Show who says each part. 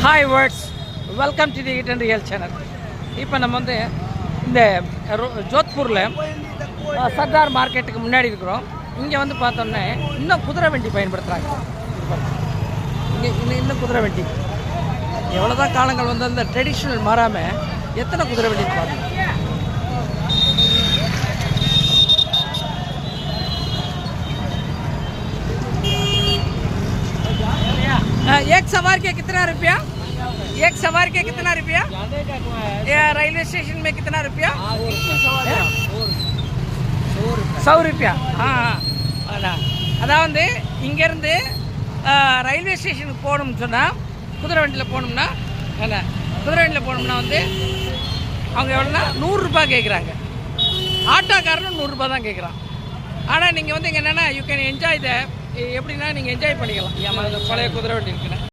Speaker 1: Hi words, welcome to the eat and real channel. இப்போ நம்ம வந்து இந்த ஜோத்பூரில் சர்தார் மார்க்கெட்டுக்கு முன்னாடி இருக்கிறோம். இங்கே வந்து பார்த்தோன்னே இன்னும் குதிரை வண்டி பயன்படுத்துகிறாங்க. இங்கே இன்னும் குதிரை வண்டி எவ்வளோ தான் காலங்கள் வந்து அந்த ட்ரெடிஷ்னல் மாறாமல் எத்தனை குதிரை வண்டி பாருங்க. एक सवार के कितना रुपया? एक सवार के कितना रुपया? रेलवे स्टेशन में कितना रुपया? 100 रुपया. அதாவது இங்கேருந்து ரயில்வே ஸ்டேஷனுக்கு போகணும்னு சொன்னால் குதிரை வண்டியில் போகணும்னா என்ன, குதிரை வண்டியில் போகணும்னா வந்து அவங்க எவ்வளோனா 100 ரூபா கேட்குறாங்க. ஆட்டோக்காரனும் 100 ரூபா தான் கேட்குறான். ஆனால் நீங்கள் வந்து இங்கே என்னென்னா யூ கேன் என்ஜாய் எப்படின்னா நீங்கள் என்ஜாய் பண்ணிக்கலாம். பழைய குதிரை வண்டி இருக்குன்னு